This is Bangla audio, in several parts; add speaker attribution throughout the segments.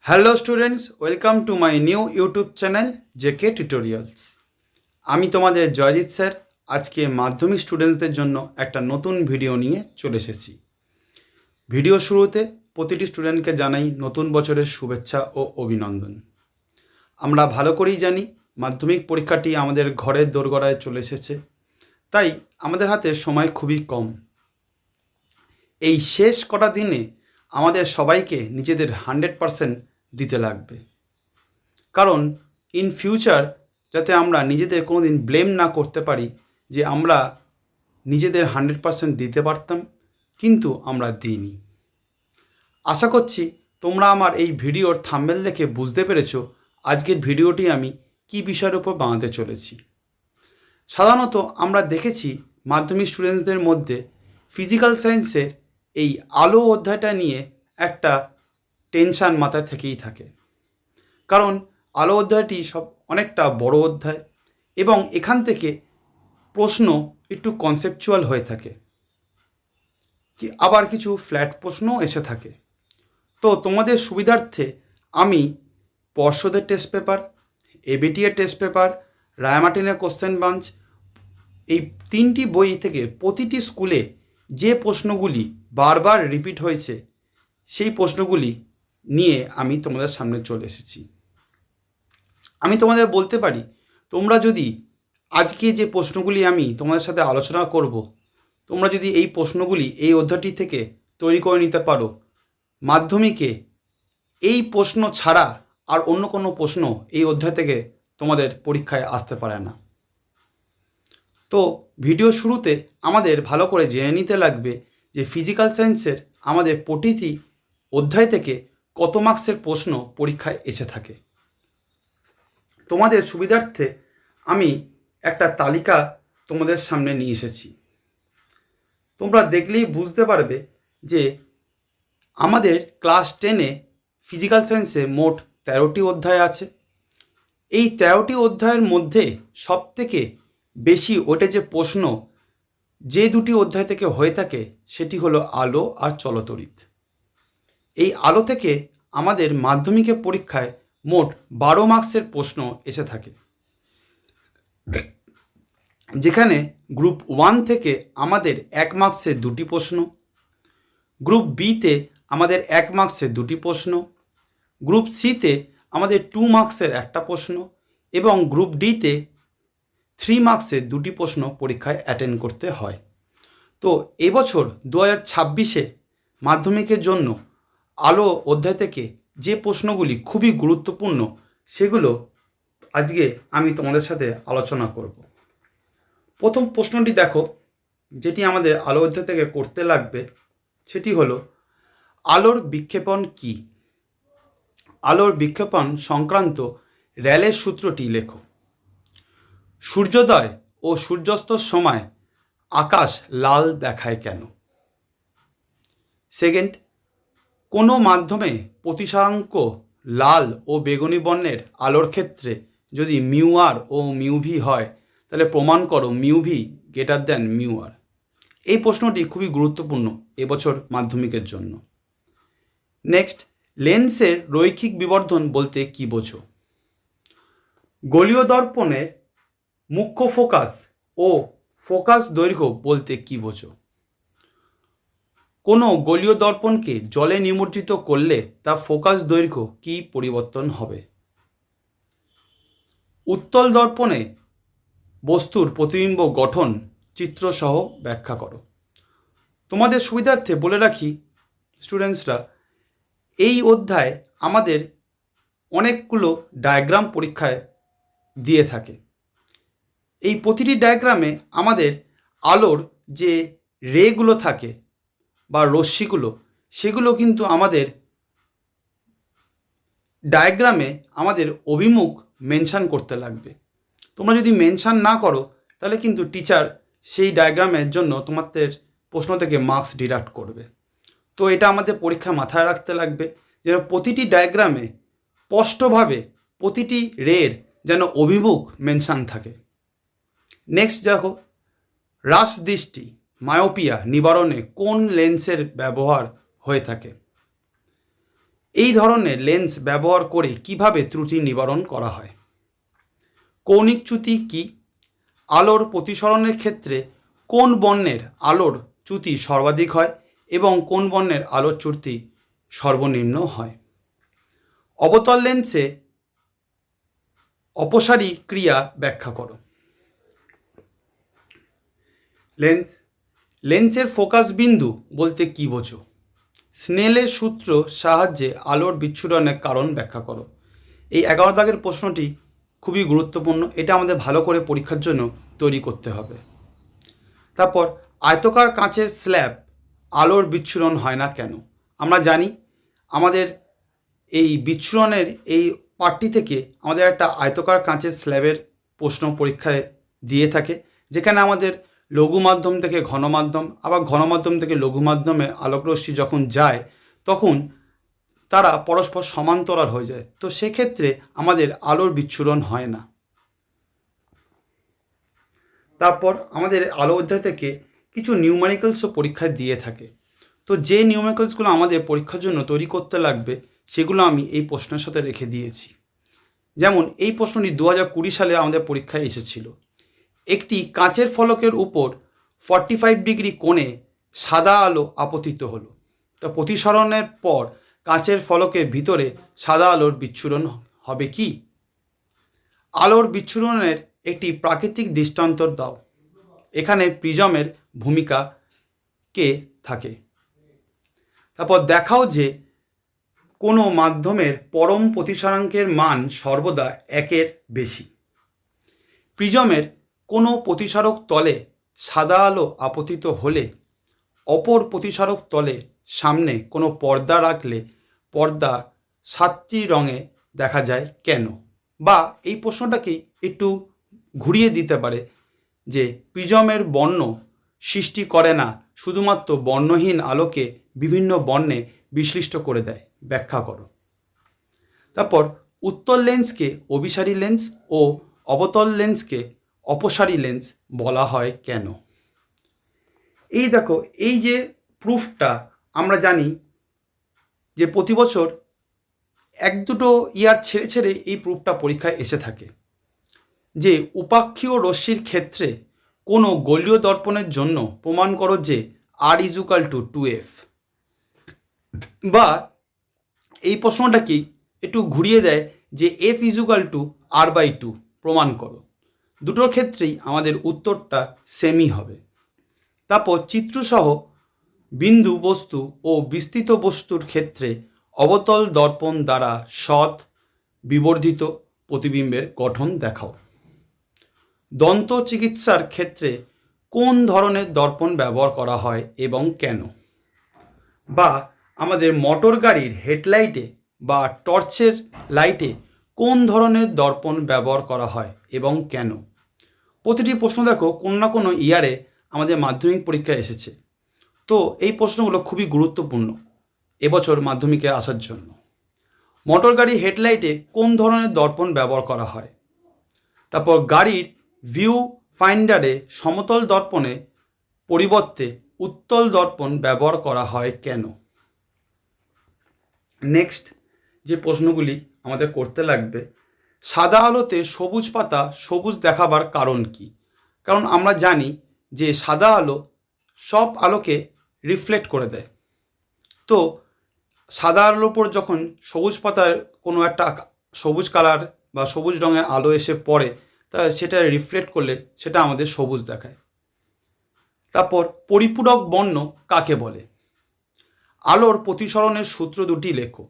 Speaker 1: Hello students, welcome to my new YouTube channel JK tutorials. আমি তোমাদের জয়জিৎ স্যার আজকে মাধ্যমিক স্টুডেন্টসদের জন্য একটা নতুন ভিডিও নিয়ে চলে এসেছি। ভিডিও শুরুতে প্রতিটি স্টুডেন্টকে জানাই নতুন বছরের শুভেচ্ছা ও অভিনন্দন। আমরা ভালো করেই জানি মাধ্যমিক পরীক্ষাটি আমাদের ঘরের দোরগোড়ায় চলে এসেছে, তাই আমাদের হাতে সময় খুবই কম। এই শেষ কটা দিনে আমাদের সবাইকে নিজেদের 100% দিতে লাগবে, কারণ ইন ফিউচার যাতে আমরা নিজেদের কোনো দিন ব্লেম না করতে পারি যে আমরা নিজেদের 100% দিতে পারতাম কিন্তু আমরা দিইনি। আশা করছি তোমরা আমার এই ভিডিওর থাম্বনেল দেখে বুঝতে পেরেছো আজকের ভিডিওটি আমি কী বিষয়ের উপর বানাতে চলেছি। সাধারণত আমরা দেখেছি মাধ্যমিক স্টুডেন্টসদের মধ্যে ফিজিক্যাল সায়েন্সের এই আলো অধ্যায়টা নিয়ে একটা টেনশান মাথায় থেকেই থাকে, কারণ আলো অধ্যায়টি অনেকটা বড় অধ্যায় এবং এখান থেকে প্রশ্ন একটু কনসেপচুয়াল হয়ে থাকে, আবার কিছু ফ্ল্যাট প্রশ্নও এসে থাকে। তো তোমাদের সুবিধার্থে আমি পর্ষদের টেস্ট পেপার, এবিটি এর টেস্ট পেপার, রায়মার্টিনের কোশ্চেন বাঞ্চ, এই তিনটি বই থেকে প্রতিটি স্কুলে যে প্রশ্নগুলি বারবার রিপিট হয়েছে সেই প্রশ্নগুলি নিয়ে আমি তোমাদের সামনে চলে এসেছি। আমি তোমাদের বলতে পারি, তোমরা যদি আজকে যে প্রশ্নগুলি আমি তোমাদের সাথে আলোচনা করব, তোমরা যদি এই প্রশ্নগুলি এই অধ্যায়টি থেকে তৈরি করে নিতে পারো, মাধ্যমিকে এই প্রশ্ন ছাড়া আর অন্য কোনো প্রশ্ন এই অধ্যায় থেকে তোমাদের পরীক্ষায় আসতে পারে না। তো ভিডিও শুরুতে আমাদের ভালো করে জেনে নিতে লাগবে যে ফিজিক্যাল সায়েন্সের আমাদের প্রতিটি অধ্যায় থেকে কত মার্কসের প্রশ্ন পরীক্ষায় এসে থাকে। তোমাদের সুবিধার্থে আমি একটা তালিকা তোমাদের সামনে নিয়ে এসেছি। তোমরা দেখলেই বুঝতে পারবে যে আমাদের ক্লাস 10-এ ফিজিক্যাল সায়েন্সে মোট 13টি অধ্যায় আছে। এই 13টি অধ্যায়ের মধ্যে সবথেকে বেশি ওটা যে প্রশ্ন যে দুটি অধ্যায় থেকে হয়ে থাকে সেটি হলো আলো আর চলতড়িৎ। এই আলো থেকে আমাদের মাধ্যমিকের পরীক্ষায় মোট 12 মার্কসের প্রশ্ন এসে থাকে, যেখানে গ্রুপ 1 থেকে আমাদের 1 মার্কসের 2টি প্রশ্ন, গ্রুপ বিতে আমাদের 1 মার্কসের 2টি প্রশ্ন, গ্রুপ সিতে আমাদের 2 মার্কসের একটা প্রশ্ন এবং গ্রুপ ডিতে 3 মার্কসের 2টি প্রশ্ন পরীক্ষায় অ্যাটেন্ড করতে হয়। তো এবছর 2026-এ মাধ্যমিকের জন্য আলো অধ্যায় থেকে যে প্রশ্নগুলি খুবই গুরুত্বপূর্ণ সেগুলো আজকে আমি তোমাদের সাথে আলোচনা করব। প্রথম প্রশ্নটি দেখো, যেটি আমাদের আলো অধ্যায় থেকে করতে লাগবে, সেটি হলো আলোর বিক্ষেপণ কী? আলোর বিক্ষেপণ সংক্রান্ত র্যালের সূত্রটি লেখো। সূর্যোদয় ও সূর্যাস্তর সময় আকাশ লাল দেখায় কেন? সেকেন্ড, কোনো মাধ্যমে প্রতিসরাঙ্ক লাল ও বেগুনি বর্ণের আলোর ক্ষেত্রে যদি মিউ আর ও মিউ ভি হয় তাহলে প্রমাণ করো mu v greater than mu r. এই প্রশ্নটি খুবই গুরুত্বপূর্ণ এবছর মাধ্যমিকের জন্য। নেক্সট, লেন্সের রৈখিক বিবর্ধন বলতে কী বোঝো? গোলীয় দর্পণের মুখ্য ফোকাস ও ফোকাস দৈর্ঘ্য বলতে কী বোঝো? কোনো গোলীয় দর্পণকে জলে নিমজ্জিত করলে তা ফোকাস দৈর্ঘ্য কী পরিবর্তন হবে? উত্তল দর্পণে বস্তুর প্রতিবিম্ব গঠন চিত্রসহ ব্যাখ্যা করো। তোমাদের সুবিধার্থে বলে রাখি স্টুডেন্টসরা, এই অধ্যায় আমাদের অনেকগুলো ডায়াগ্রাম পরীক্ষায় দিয়ে থাকে। এই প্রতিটি ডায়াগ্রামে আমাদের আলোর যে রেগুলো থাকে বা রশ্মিগুলো, সেগুলো কিন্তু আমাদের ডায়াগ্রামে আমাদের অভিমুখ মেনশান করতে লাগবে। তোমরা যদি মেনশান না করো তাহলে কিন্তু টিচার সেই ডায়াগ্রামের জন্য তোমাদের প্রশ্ন থেকে মার্কস ডিডাক্ট করবে। তো এটা আমাদের পরীক্ষা মাথায় রাখতে লাগবে যেন প্রতিটি ডায়াগ্রামে স্পষ্টভাবে প্রতিটি রের যেন অভিমুখ মেনশান থাকে। নেক্সট দেখো, হ্রাস দৃষ্টি মায়োপিয়া নিবারণে কোন লেন্সের ব্যবহার হয়ে থাকে? এই ধরনের লেন্স ব্যবহার করে কিভাবে ত্রুটি নিবারণ করা হয়? কৌণিক চ্যুতি কি? আলোর প্রতিসরণের ক্ষেত্রে কোন বর্ণের আলোর চ্যুতি সর্বাধিক হয় এবং কোন বর্ণের আলোর চ্যুতি সর্বনিম্ন হয়? অবতল লেন্সে অপসারী ক্রিয়া ব্যাখ্যা করো। লেন্সের ফোকাস বিন্দু বলতে কি বোঝো? স্নেলের সূত্র সাহায্যে আলোর বিচ্ছুরণের কারণ ব্যাখ্যা করো। এই 11 দাগের প্রশ্নটি খুবই গুরুত্বপূর্ণ, এটা আমাদের ভালো করে পরীক্ষার জন্য তৈরি করতে হবে। তারপর আয়তকার কাঁচের স্ল্যাব আলোর বিচ্ছুরণ হয় না কেন? আমরা জানি আমাদের এই বিচ্ছুরণের এই পার্টটি থেকে আমাদের একটা আয়তকার কাঁচের স্ল্যাবের প্রশ্ন পরীক্ষায় দিয়ে থাকে, যেখানে আমাদের লঘু মাধ্যম থেকে ঘন মাধ্যম, আবার ঘন মাধ্যম থেকে লঘু মাধ্যমে আলোকরশ্মি যখন যায় তখন তারা পরস্পর সমান্তরাল হয়ে যায়, তো সেক্ষেত্রে আমাদের আলোর বিচ্ছুরণ হয় না। তারপর আমাদের আলো অধ্যায় থেকে কিছু নিউমেরিক্যালসও পরীক্ষায় দিয়ে থাকে, তো যে নিউমেরিক্যালসগুলো আমাদের পরীক্ষার জন্য তৈরি করতে লাগবে সেগুলো আমি এই প্রশ্নের সাথে রেখে দিয়েছি। যেমন এই প্রশ্নটি 2020 সালে আমাদের পরীক্ষায় এসেছিল। একটি কাঁচের ফলকের উপর 45 ডিগ্রি কোণে সাদা আলো আপতিত হলো, তো প্রতিসরণের পর কাঁচের ফলকের ভিতরে সাদা আলোর বিচ্ছুরণ হবে কি? আলোর বিচ্ছুরণের একটি প্রাকৃতিক দৃষ্টান্ত দাও। এখানে প্রিজমের ভূমিকা কে থাকে? তারপর দেখাও যে কোনো মাধ্যমের পরম প্রতিসরাঙ্কের মান সর্বদা 1-এর বেশি। প্রিজমের কোনো প্রতিসারক তলে সাদা আলো আপতিত হলে অপর প্রতিসারক তলে সামনে কোনো পর্দা রাখলে পর্দা 7টি রঙে দেখা যায় কেন? বা এই প্রশ্নটাকেই একটু ঘুরিয়ে দিতে পারে যে প্রিজমের বর্ণ সৃষ্টি করে না, শুধুমাত্র বর্ণহীন আলোকে বিভিন্ন বর্ণে বিশ্লিষ্ট করে দেয়, ব্যাখ্যা করো। তারপর উত্তল লেন্সকে অভিসারী লেন্স ও অবতল লেন্সকে অপসারী লেন্স বলা হয় কেন? এই দেখো, এই যে প্রুফটা আমরা জানি যে প্রতি বছর 1-2 ইয়ার ছেড়ে ছেড়ে এই প্রুফটা পরীক্ষায় এসে থাকে, যে উপাক্ষীয় রশ্মির ক্ষেত্রে কোনো গোলীয় দর্পণের জন্য প্রমাণ করো যে R = 2F। বা এই প্রশ্নটাকেই একটু ঘুরিয়ে দেয় যে F = R/2 প্রমাণ করো। দুটোর ক্ষেত্রেই আমাদের উত্তরটা সেমই হবে। তারপর চিত্রসহ বিন্দু বস্তু ও বিস্তৃত বস্তুর ক্ষেত্রে অবতল দর্পণ দ্বারা সৎ বিবর্ধিত প্রতিবিম্বের গঠন দেখাও। দন্ত চিকিৎসার ক্ষেত্রে কোন ধরনের দর্পণ ব্যবহার করা হয় এবং কেন? বা আমাদের মোটর গাড়ির হেডলাইটে বা টর্চের লাইটে কোন ধরনের দর্পণ ব্যবহার করা হয় এবং কেন? প্রতিটি প্রশ্ন দেখো কোনো না কোনো ইয়ারে আমাদের মাধ্যমিক পরীক্ষায় এসেছে, তো এই প্রশ্নগুলো খুবই গুরুত্বপূর্ণ এবছর মাধ্যমিকে আসার জন্য। মোটর গাড়ির হেডলাইটে কোন ধরনের দর্পণ ব্যবহার করা হয়? তারপর গাড়ির ভিউ ফাইন্ডারে সমতল দর্পণে পরিবর্তে উত্তল দর্পণ ব্যবহার করা হয় কেন? নেক্সট যে প্রশ্নগুলি আমাদের করতে লাগবে, সাদা আলোতে সবুজ পাতা সবুজ দেখাবার কারণ কি? কারণ আমরা জানি যে সাদা আলো সব আলোকে রিফ্লেক্ট করে দেয়, তো সাদা আলোর উপর যখন সবুজ পাতার কোনো একটা সবুজ কালার বা সবুজ রঙের আলো এসে পড়ে, তা সেটা রিফ্লেক্ট করলে সেটা আমাদের সবুজ দেখায়। তারপর পরিপূরক বর্ণ কাকে বলে? আলোর প্রতিসরণের সূত্র দুটি লেখো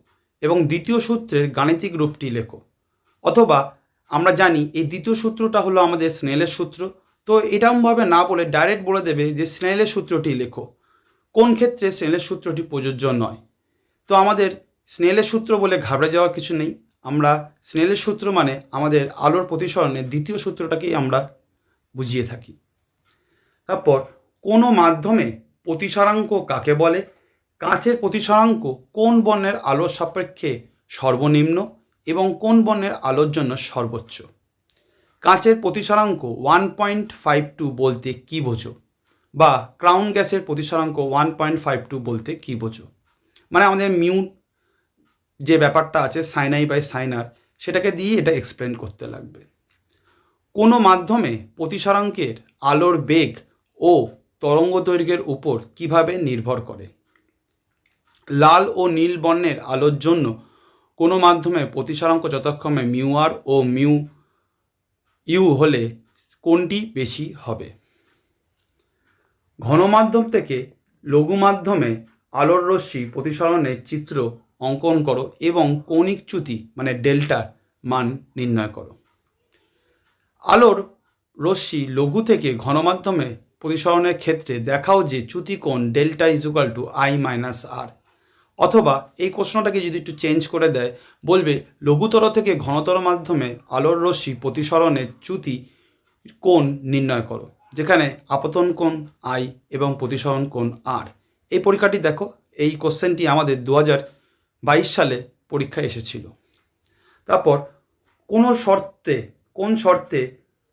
Speaker 1: এবং দ্বিতীয় সূত্রের গাণিতিক রূপটি লেখো। অথবা আমরা জানি এই দ্বিতীয় সূত্রটা হলো আমাদের স্নেলের সূত্র, তো এরকমভাবে না বলে ডাইরেক্ট বলে দেবে যে স্নেলের সূত্রটি লেখো। কোন ক্ষেত্রে স্নেলের সূত্রটি প্রযোজ্য নয়? তো আমাদের স্নেলের সূত্র বলে ঘাবড়ে যাওয়ার কিছু নেই। আমরা স্নেলের সূত্র মানে আমাদের আলোর প্রতিসরণের দ্বিতীয় সূত্রটাকেই আমরা বুঝিয়ে থাকি। তারপর কোনো মাধ্যমে প্রতিসরাঙ্ক কাকে বলে? কাঁচের প্রতিসরাঙ্ক কোন বর্ণের আলোর সাপেক্ষে সর্বনিম্ন এবং কোন বর্ণের আলোর জন্য সর্বোচ্চ? কাঁচের প্রতিসরাঙ্ক 1.52 বলতে কী বোঝো? বা ক্রাউন গ্যাসের প্রতিসরাঙ্ক 1.52 বলতে কী বোঝো? মানে আমাদের মিউ যে ব্যাপারটা আছে সাইন আই বাই সাইন আর, সেটাকে দিয়ে এটা এক্সপ্লেন করতে লাগবে। কোনো মাধ্যমে প্রতিসরাঙ্কের আলোর বেগ ও তরঙ্গ দৈর্ঘ্যের উপর কিভাবে নির্ভর করে? লাল ও নীল বর্ণের আলোর জন্য কোনো মাধ্যমে প্রতিসরাঙ্ক যথাক্রমে মিউ আর ও মিউ ইউ হলে কোনটি বেশি হবে? ঘনমাধ্যম থেকে লঘু মাধ্যমে আলোর রশ্মি প্রতিসরণের চিত্র অঙ্কন করো এবং কৌণিক চ্যুতি মানে ডেল্টার মান নির্ণয় করো। আলোর রশ্মি লঘু থেকে ঘনমাধ্যমে প্রতিসরণের ক্ষেত্রে দেখাও যে চ্যুতি কোণ delta equal to i minus r. অথবা এই প্রশ্নটাকে যদি একটু চেঞ্জ করে দেয়, বলবে লঘুতর থেকে ঘনতর মাধ্যমে আলোর রশ্মি প্রতিসরণের চ্যুতি কোণ নির্ণয় করো, যেখানে আপতন কোণ আই এবং প্রতিসরণ কোণ আর। এই পরীক্ষাটি দেখো, এই কোশ্চেনটি আমাদের 2022 সালে পরীক্ষায় এসেছিল। তারপর কোন শর্তে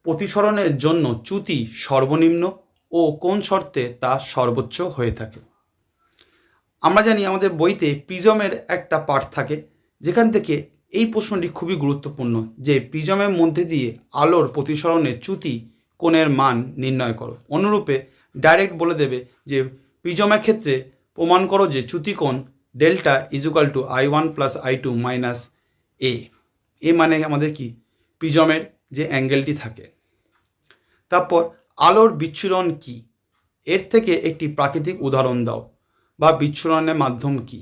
Speaker 1: প্রতিসরণের জন্য চ্যুতি সর্বনিম্ন ও কোন শর্তে তা সর্বোচ্চ হয়ে থাকে? আমরা জানি আমাদের বইতে প্রিজমের একটা পার্ট থাকে, যেখান থেকে এই প্রশ্নটি খুবই গুরুত্বপূর্ণ যে প্রিজমের মধ্যে দিয়ে আলোর প্রতিসরণের চ্যুতি কোণের মান নির্ণয় করো। অনুরূপে ডাইরেক্ট বলে দেবে যে প্রিজমের ক্ষেত্রে প্রমাণ করো যে চ্যুতি কোণ delta equal to I1 plus I2 minus A মানে আমাদের কি প্রিজমের যে অ্যাঙ্গেলটি থাকে। তারপর আলোর বিচ্ছুরণ কি, এর থেকে একটি প্রাকৃতিক উদাহরণ দাও, বা বিচ্ছুরণের মাধ্যম কি?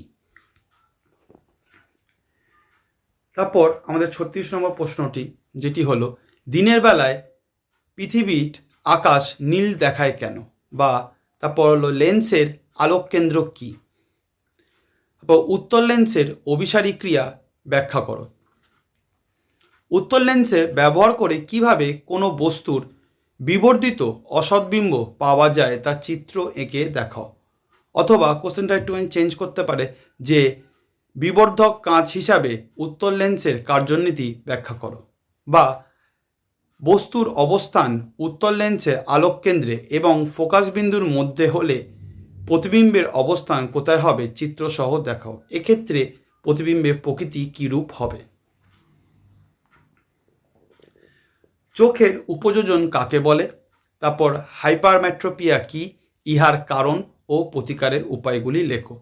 Speaker 1: তারপর আমাদের 36 নম্বর প্রশ্নটি, যেটি হলো দিনের বেলায় পৃথিবীর আকাশ নীল দেখায় কেন, বা তারপর হলো লেন্সের আলোক কেন্দ্র কি? তারপর উত্তর লেন্সের অভিসারী ক্রিয়া ব্যাখ্যা করো। উত্তর লেন্সে ব্যবহার করে কিভাবে কোনো বস্তুর বিবর্ধিত অসৎবিম্ব পাওয়া যায় তা চিত্র এঁকে দেখাও। অথবা কোশ্চেনটা একটুখানি চেঞ্জ করতে পারে যে বিবর্ধক কাঁচ হিসাবে উত্তর লেন্সের কার্যনীতি ব্যাখ্যা করো, বা বস্তুর অবস্থান উত্তর লেন্সের আলোক কেন্দ্রে এবং ফোকাস বিন্দুর মধ্যে হলে প্রতিবিম্বের অবস্থান কোথায় হবে চিত্রসহ দেখাও। এক্ষেত্রে প্রতিবিম্বের প্রকৃতি কীরূপ হবে? চোখের উপযোজন কাকে বলে? তারপর হাইপারমেট্রোপিয়া কি, ইহার কারণ ও প্রতিকারের উপায়গুলি লেখো।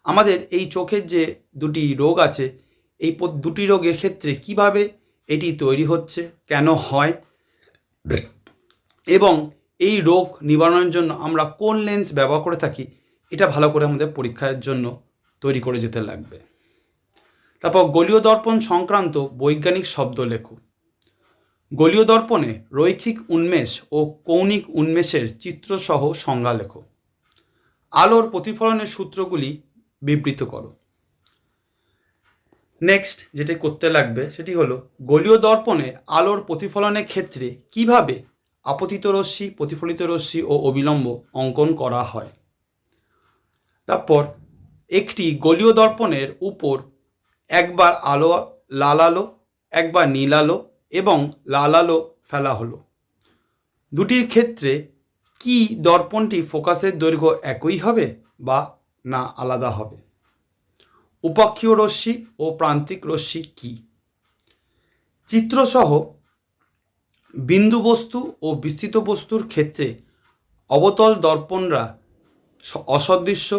Speaker 1: আমাদের এই চোখের যে দুটি রোগ আছে, এই দুটি রোগের ক্ষেত্রে কিভাবে এটি তৈরি হচ্ছে, কেন হয়, এবং এই রোগ নিবারণের জন্য আমরা কোন লেন্স ব্যবহার করে থাকি, এটা ভালো করে আমাদের পরীক্ষার জন্য তৈরি করে যেতে লাগবে। তারপর গলীয় দর্পণ সংক্রান্ত বৈজ্ঞানিক শব্দ লেখো। গলীয় দর্পণে রৈখিক উন্মেষ ও কৌণিক উন্মেষের চিত্রসহ সংজ্ঞা লেখো। আলোর প্রতিফলনের সূত্রগুলি বিবৃত করো। নেক্সট যেটি করতে লাগবে সেটি হলো গলীয় দর্পণে আলোর প্রতিফলনের ক্ষেত্রে কিভাবে আপতিত রশ্মি, প্রতিফলিত রশ্মি ও অবিলম্ব অঙ্কন করা হয়। তারপর একটি গলীয় দর্পণের উপর একবার লাল আলো, একবার নীল আলো এবং লাল আলো ফেলা হলো। দুটির ক্ষেত্রে কি দর্পণটি ফোকাসের দৈর্ঘ্য একই হবে বা না আলাদা হবে? উপাক্ষীয় রশ্মি ও প্রান্তিক রশ্মি কি? চিত্রসহ বিন্দু বস্তু ও বিস্তৃত বস্তুর ক্ষেত্রে অবতল দর্পণরা অসদৃশ্য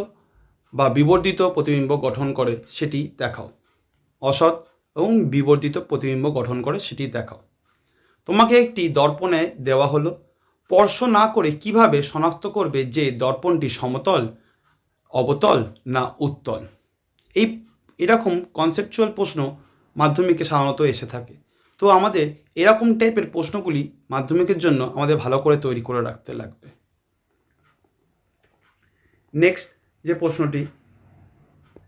Speaker 1: বা বিবর্ধিত প্রতিবিম্ব গঠন করে সেটি দেখাও। অসৎ এবং বিবর্ধিত প্রতিবিম্ব গঠন করে সেটি দেখাও। তোমাকে একটি দর্পণে দেওয়া হলো, স্পর্শ না করে কিভাবে শনাক্ত করবে যে দর্পণটি সমতল, অবতল না উত্তল? এরকম কনসেপচুয়াল প্রশ্ন মাধ্যমিকে সাধারণত এসে থাকে। তো আমাদের এরকম টাইপের প্রশ্নগুলি মাধ্যমিকের জন্য আমাদের ভালো করে তৈরি করে রাখতে লাগবে। নেক্সট যে প্রশ্নটি,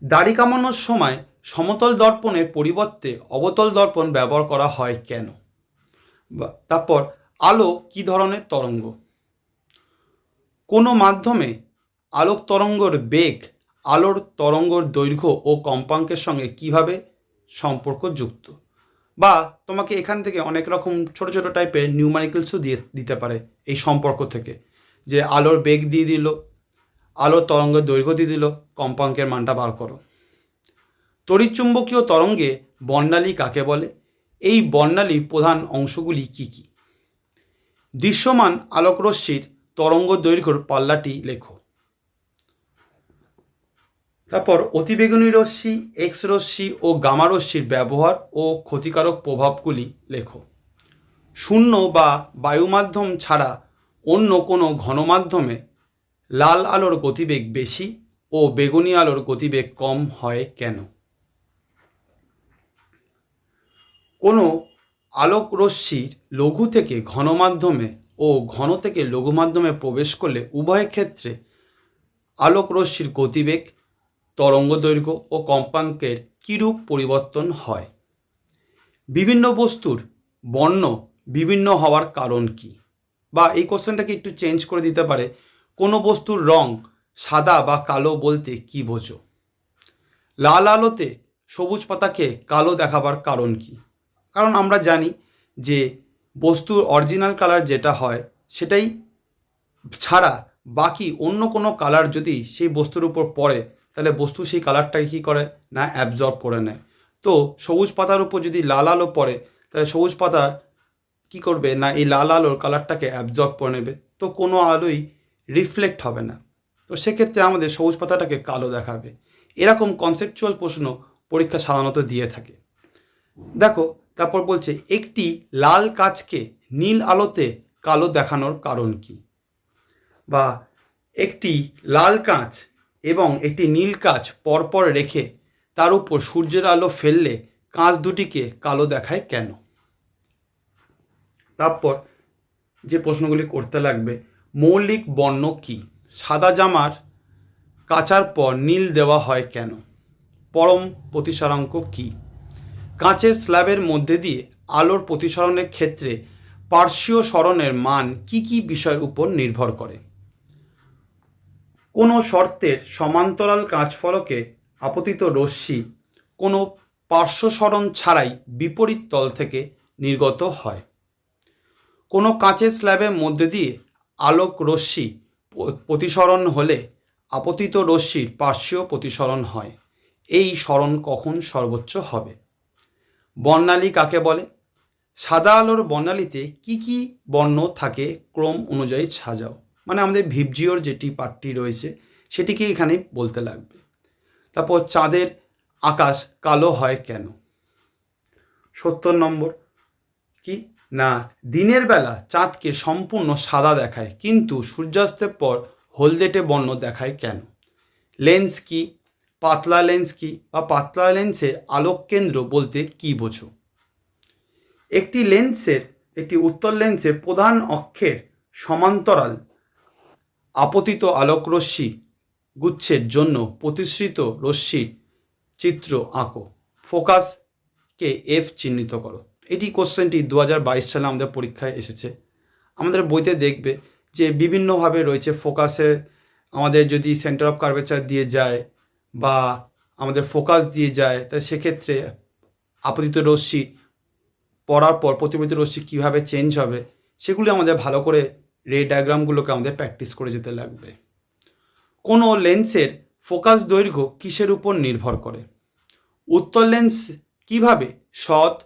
Speaker 1: দাড়ি কামানোর সময় সমতল দর্পণের পরিবর্তে অবতল দর্পণ ব্যবহার করা হয় কেন? তারপর আলো কি ধরনের তরঙ্গ? কোনো মাধ্যমে আলোক তরঙ্গের বেগ আলোর তরঙ্গর দৈর্ঘ্য ও কম্পাঙ্কের সঙ্গে কিভাবে সম্পর্কযুক্ত? বা তোমাকে এখান থেকে অনেক রকম ছোট ছোট টাইপের নিউমারিক্যালসও দিতে পারে এই সম্পর্ক থেকে, যে আলোর বেগ দিয়ে দিল, আলোর তরঙ্গের দৈর্ঘ্য দিয়ে দিল, কম্পাঙ্কের মানটা বার করো। তড়িৎচুম্বকীয় তরঙ্গে বর্ণালী কাকে বলে? এই বর্ণালীর প্রধান অংশগুলি কি কি? দৃশ্যমান আলোকরশ্মির তরঙ্গ দৈর্ঘ্যের পাল্লাটি লেখো। তারপর অতিবেগুনি রশ্মি, এক্স রশ্মি ও গামা রশ্মির ব্যবহার ও ক্ষতিকারক প্রভাবগুলি লেখো। শূন্য বা বায়ুমাধ্যম ছাড়া অন্য কোনো ঘনমাধ্যমে লাল আলোর গতিবেগ বেশি ও বেগুনি আলোর গতিবেগ কম হয় কেন? কোনো আলোক রশ্মির লঘু থেকে ঘন মাধ্যমে ও ঘন থেকে লঘু মাধ্যমে প্রবেশ করলে উভয় ক্ষেত্রে আলোক রশ্মির গতিবেগ, তরঙ্গ দৈর্ঘ্য ও কম্পাঙ্কের কীরূপ পরিবর্তন হয়? বিভিন্ন বস্তুর বর্ণ বিভিন্ন হওয়ার কারণ কি? বা এই কোশ্চেনটাকে একটু চেঞ্জ করে দিতে পারে, কোনো বস্তুর রং সাদা বা কালো বলতে কি বোঝো? লাল আলোতে সবুজ পাতাকে কালো দেখাবার কারণ কি? কারণ আমরা জানি যে বস্তুর অরিজিনাল কালার যেটা হয় সেটাই ছাড়া বাকি অন্য কোনো কালার যদি সেই বস্তুর উপর পড়ে তাহলে বস্তু সেই কালারটাকে কী করে না অ্যাবজর্ব করে নেয়। তো সবুজ পাতার উপর যদি লাল আলো পড়ে তাহলে সবুজ পাতা কী করবে না এই লাল আলোর কালারটাকে অ্যাবজর্ব করে নেবে, তো কোনো আলোই রিফ্লেক্ট হবে না। তো সেক্ষেত্রে আমাদের সবুজ পাতাটাকে কালো দেখাবে। এরকম কনসেপচুয়াল প্রশ্ন পরীক্ষা সাধারণত দিয়ে থাকে। দেখো তারপর বলছে একটি লাল কাঁচকে নীল আলোতে কালো দেখানোর কারণ কি? বা একটি লাল কাঁচ এবং একটি নীল কাঁচ পরপর রেখে তার উপর সূর্যের আলো ফেললে কাঁচ দুটিকে কালো দেখায় কেন? তারপর যে প্রশ্নগুলি করতে লাগবে, মৌলিক বর্ণ কি? সাদা জামার কাচার পর নীল দেওয়া হয় কেন? পরম প্রতিসরাঙ্ক কি? কাঁচের স্ল্যাবের মধ্যে দিয়ে আলোর প্রতিসরণের ক্ষেত্রে পার্শ্বীয় সরণের মান কি কি বিষয়ের উপর নির্ভর করে? কোনো শর্তের সমান্তরাল কাঁচফলকে আপতিত রশ্মি কোনো পার্শ্ব সরণ ছাড়াই বিপরীত তল থেকে নির্গত হয়। কোনো কাঁচের স্ল্যাবের মধ্যে দিয়ে আলোক রশ্মি প্রতিসরণ হলে আপতিত রশ্মির পার্শ্বীয় প্রতিসরণ হয়। এই সরণ কখন সর্বোচ্চ হবে? বর্ণালী কাকে বলে? সাদা আলোর বর্ণালীতে কি কি বর্ণ থাকে ক্রম অনুযায়ী সাজাও। মানে আমাদের ভিবজিওর যেটি পাঠটি রয়েছে সেটিকে এখানে বলতে লাগবে। তারপর চাঁদের আকাশ কালো হয় কেন? 70 নম্বর কি না দিনের বেলা চাঁদকে সম্পূর্ণ সাদা দেখায় কিন্তু সূর্যাস্তের পর হলদেটে বর্ণ দেখায় কেন? লেন্স কি? পাতলা লেন্স কি? বা পাতলা লেন্সের আলোক কেন্দ্র বলতে কি বোঝো? একটি উত্তল লেন্সের প্রধান অক্ষের সমান্তরাল আপতিত আলোক রশ্মি গুচ্ছের জন্য প্রতিসৃত রশ্মির চিত্র আঁকো। ফোকাসকে এফ চিহ্নিত করো। এটি কোশ্চেনটি 2022 সালে আমাদের পরীক্ষায় এসেছে। আমাদের বইতে দেখবে যে বিভিন্নভাবে রয়েছে। ফোকাসে আমাদের যদি সেন্টার অফ কার্ভেচার দিয়ে যায় বা আমাদের ফোকাস দিয়ে যায় তাহলে সেক্ষেত্রে আপতিত রশ্মি পড়ার পর প্রতিফলিত রশ্মি কীভাবে চেঞ্জ হবে সেগুলি আমাদের ভালো করে রে ডায়াগ্রামগুলোকে আমাদের প্র্যাকটিস করে যেতে লাগবে। কোনো লেন্সের ফোকাস দৈর্ঘ্য কিসের উপর নির্ভর করে? উত্তল লেন্স কিভাবে সৎ,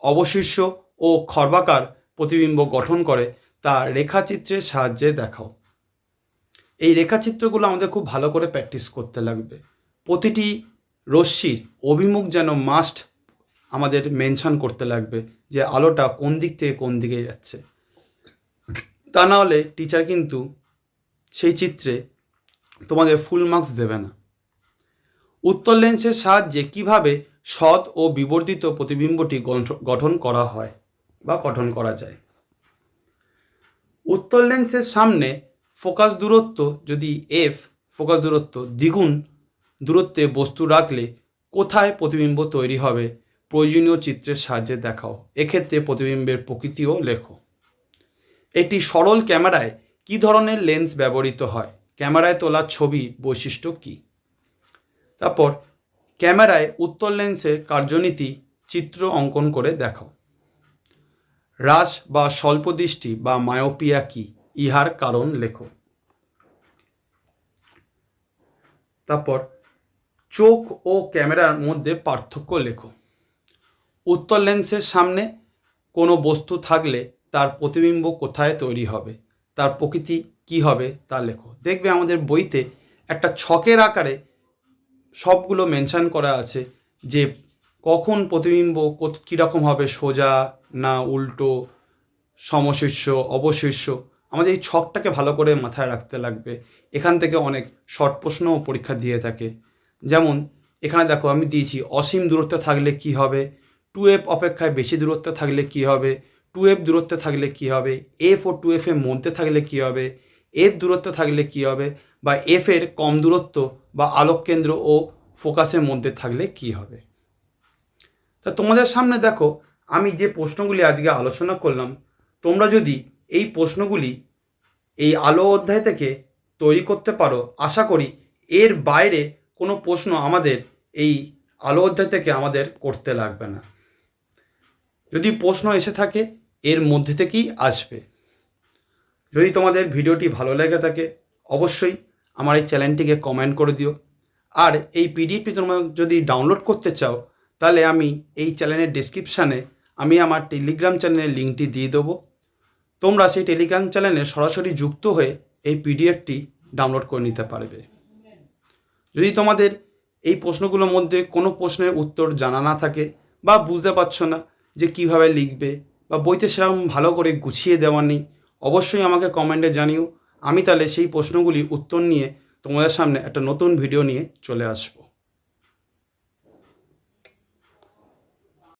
Speaker 1: অবশিষ্ট ও খর্বাকার প্রতিবিম্ব গঠন করে তা রেখাচিত্রের সাহায্যে দেখাও। এই রেখাচিত্রগুলো আমাদের খুব ভালো করে প্র্যাকটিস করতে লাগবে। প্রতিটি রশ্মির অভিমুখ যেন মাস্ট আমাদের মেনশন করতে লাগবে যে আলোটা কোন দিক থেকে কোন দিকে যাচ্ছে। তা না হলে টিচার কিন্তু সেই চিত্রে তোমাদের ফুল মার্কস দেবে না। উত্তল লেন্সের সাহায্যে কিভাবে সৎ ও বিবর্ধিত প্রতিবিম্বটি গঠন করা হয় বা গঠন করা যায়? উত্তল লেন্সের সামনে ফোকাস দূরত্ব যদি এফ ফোকাস দূরত্ব দ্বিগুণ দূরত্বে বস্তু রাখলে কোথায় প্রতিবিম্ব তৈরি হবে প্রয়োজনীয় চিত্রের সাহায্যে দেখাও। এক্ষেত্রে প্রতিবিম্বের প্রকৃতিও লেখো। একটি সরল ক্যামেরায় কী ধরনের লেন্স ব্যবহৃত হয়? ক্যামেরায় তোলা ছবি বৈশিষ্ট্য কী? তারপর ক্যামেরায় উত্তল লেন্সের কার্যনীতি চিত্র অঙ্কন করে দেখাও। হ্রাস বা স্বল্পদৃষ্টি বা মায়োপিয়া কি? ইহার কারণ লেখো। তারপর চোখ ও ক্যামেরার মধ্যে পার্থক্য লেখো। উত্তর লেন্সের সামনে কোনো বস্তু থাকলে তার প্রতিবিম্ব কোথায় তৈরি হবে, তার প্রকৃতি কী হবে তা লেখো। দেখবে আমাদের বইতে একটা ছকের আকারে সবগুলো মেনশান করা আছে যে কখন প্রতিবিম্ব কীরকম হবে, সোজা না উল্টো, সমশীর্ষ অবশীর্ষ। আমাদের এই ছকটাকে ভালো করে মাথায় রাখতে লাগবে। এখান থেকে অনেক শর্ট প্রশ্নও পরীক্ষা দিয়ে থাকে। যেমন এখানে দেখো আমি দিয়েছি অসীম দূরত্বে থাকলে কি হবে, 2f অপেক্ষায় বেশি দূরত্বে থাকলে কি হবে, 2f দূরত্বে থাকলে কি হবে, f ও 2f এর মধ্যে থাকলে কি হবে, f দূরত্বে থাকলে কি হবে, বা f এর কম দূরত্ব বা আলোক কেন্দ্র ও ফোকাসের মধ্যে থাকলে কি হবে। তা তোমাদের সামনে দেখো আমি যে প্রশ্নগুলি আজকে আলোচনা করলাম, তোমরা যদি এই প্রশ্নগুলি এই আলো অধ্যায় থেকে তৈরি করতে পারো, আশা করি এর বাইরে কোনো প্রশ্ন আমাদের এই আলো অধ্যায় থেকে আমাদের করতে লাগবে না। যদি প্রশ্ন এসে থাকে এর মধ্যে থেকেই আসবে। যদি তোমাদের ভিডিওটি ভালো লেগে থাকে অবশ্যই আমার এই চ্যানেলটিকে কমেন্ট করে দিও। আর এই পিডিএফটি তোমরা যদি ডাউনলোড করতে চাও তাহলে আমি এই চ্যানেলের ডেসক্রিপশানে আমি আমার টেলিগ্রাম চ্যানেলের লিঙ্কটি দিয়ে দেবো। তোমরা সেই টেলিগ্রাম চ্যানেলে সরাসরি যুক্ত হয়ে এই পিডিএফটি ডাউনলোড করে নিতে পারবে। যদি তোমাদের এই প্রশ্নগুলোর মধ্যে কোনো প্রশ্নের উত্তর জানা না থাকে বা বুঝতে পারছো না যে কিভাবে লিখবে বা বইতে সেরকম ভালো করে গুছিয়ে দেওয়া নেই, অবশ্যই আমাকে কমেন্টে জানিও। আমি তাহলে সেই প্রশ্নগুলি উত্তর নিয়ে তোমাদের সামনে একটা নতুন ভিডিও নিয়ে চলে আসবো।